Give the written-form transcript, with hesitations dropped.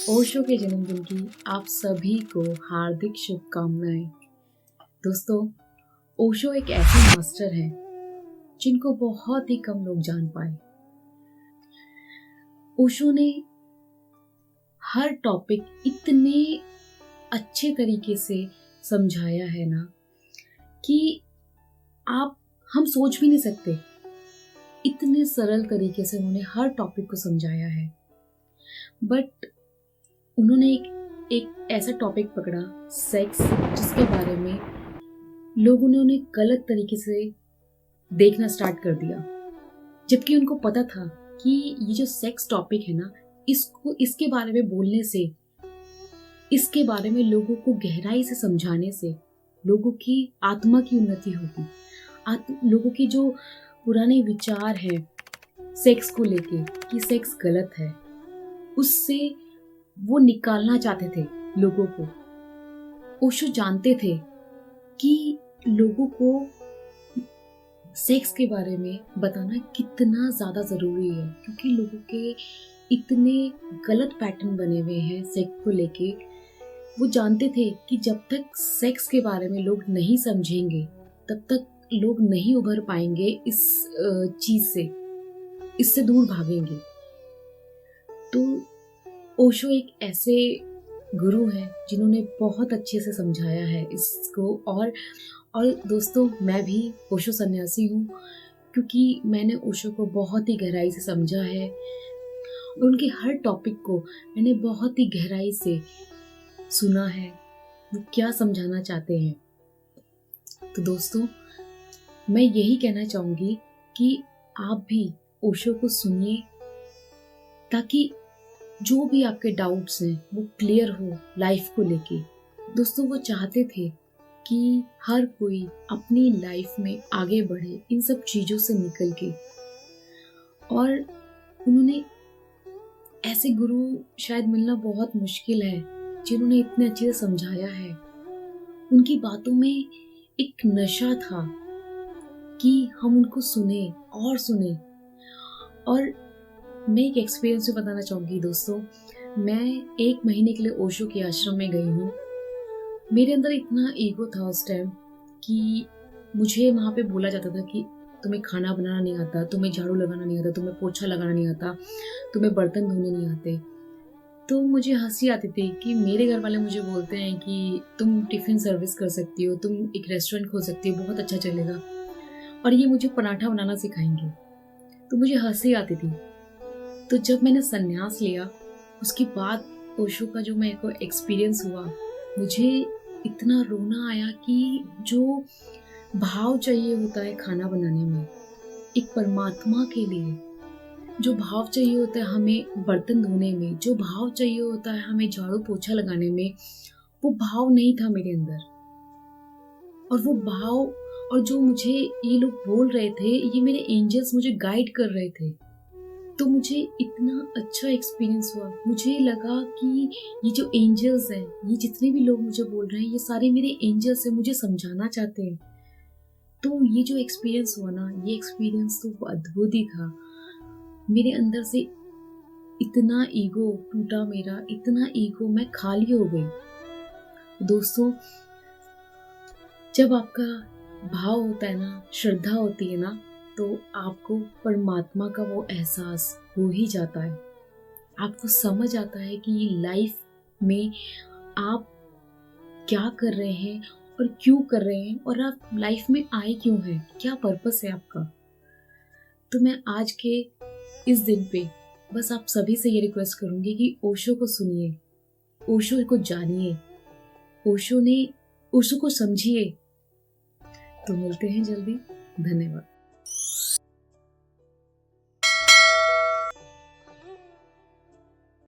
ओशो के जन्मदिन की आप सभी को हार्दिक शुभकामनाएं। दोस्तों, ओशो एक ऐसे मास्टर हैं जिनको बहुत ही कम लोग जान पाए। ओशो ने हर टॉपिक इतने अच्छे तरीके से समझाया है ना कि आप हम सोच भी नहीं सकते। इतने सरल तरीके से उन्होंने हर टॉपिक को समझाया है। बट उन्होंने एक ऐसा टॉपिक पकड़ा, सेक्स, जिसके बारे में लोगों ने उन्हें गलत तरीके से देखना स्टार्ट कर दिया, जबकि उनको पता था कि ये जो सेक्स टॉपिक है ना, इसके बारे में बोलने से, इसके बारे में लोगों को गहराई से समझाने से लोगों की आत्मा की उन्नति होगी। लोगों की जो पुराने विचार हैं सेक्स को लेके कि सेक्स गलत है, उससे वो निकालना चाहते थे लोगों को। ओशो जानते थे कि लोगों को सेक्स के बारे में बताना कितना ज़्यादा ज़रूरी है, क्योंकि लोगों के इतने गलत पैटर्न बने हुए हैं सेक्स को लेके। वो जानते थे कि जब तक सेक्स के बारे में लोग नहीं समझेंगे तब तक लोग नहीं उभर पाएंगे इस चीज़ से, इससे दूर भागेंगे। तो ओशो एक ऐसे गुरु हैं जिन्होंने बहुत अच्छे से समझाया है इसको। और दोस्तों, मैं भी ओशो सन्यासी हूँ, क्योंकि मैंने ओशो को बहुत ही गहराई से समझा है। उनके हर टॉपिक को मैंने बहुत ही गहराई से सुना है, वो क्या समझाना चाहते हैं। तो दोस्तों, मैं यही कहना चाहूँगी कि आप भी ओशो को सुनिए, ताकि जो भी आपके डाउट्स हैं वो क्लियर हो लाइफ को लेके। दोस्तों, वो चाहते थे कि हर कोई अपनी लाइफ में आगे बढ़े इन सब चीज़ों से निकल के। और उन्होंने ऐसे गुरु शायद मिलना बहुत मुश्किल है जिन्होंने इतने अच्छे से समझाया है। उनकी बातों में एक नशा था कि हम उनको सुने और सुने। और मैं एक एक्सपीरियंस से बताना चाहूँगी दोस्तों। मैं 1 महीने के लिए ओशो के आश्रम में गई हूँ। मेरे अंदर इतना ईगो था उस टाइम कि मुझे वहाँ पे बोला जाता था कि तुम्हें खाना बनाना नहीं आता, तुम्हें झाड़ू लगाना नहीं आता, तुम्हें पोछा लगाना नहीं आता, तुम्हें बर्तन धोने नहीं आते। तो मुझे हंसी आती थी कि मेरे घर वाले मुझे बोलते हैं कि तुम टिफ़िन सर्विस कर सकती हो, तुम एक रेस्टोरेंट खोल सकती हो, बहुत अच्छा चलेगा, और ये मुझे पराठा बनाना सिखाएंगे। तो मुझे हंसी आती थी। तो जब मैंने संन्यास लिया, उसके बाद ओशो का जो मेरे को एक्सपीरियंस हुआ, मुझे इतना रोना आया कि जो भाव चाहिए होता है खाना बनाने में, एक परमात्मा के लिए जो भाव चाहिए होता है हमें बर्तन धोने में, जो भाव चाहिए होता है हमें झाड़ू पोछा लगाने में, वो भाव नहीं था मेरे अंदर। और वो भाव, और जो मुझे ये लोग बोल रहे थे, ये मेरे एंजल्स मुझे गाइड कर रहे थे। तो मुझे इतना अच्छा एक्सपीरियंस हुआ। मुझे लगा कि ये जो एंजल्स हैं, ये जितने भी लोग मुझे बोल रहे हैं, ये सारे मेरे एंजल्स हैं, मुझे समझाना चाहते हैं। तो ये जो एक्सपीरियंस हुआ ना, ये एक्सपीरियंस तो अद्भुत ही था। मेरे अंदर से इतना ईगो टूटा, मेरा इतना ईगो, मैं खाली हो गई। दोस्तों, जब आपका भाव होता है ना, श्रद्धा होती है ना, तो आपको परमात्मा का वो एहसास हो ही जाता है। आपको समझ आता है कि लाइफ में आप क्या कर रहे हैं और क्यों कर रहे हैं, और आप लाइफ में आए क्यों हैं, क्या पर्पस है आपका। तो मैं आज के इस दिन पे बस आप सभी से ये रिक्वेस्ट करूंगी कि ओशो को सुनिए, ओशो को जानिए, ओशो को समझिए। तो मिलते हैं जल्दी। धन्यवाद।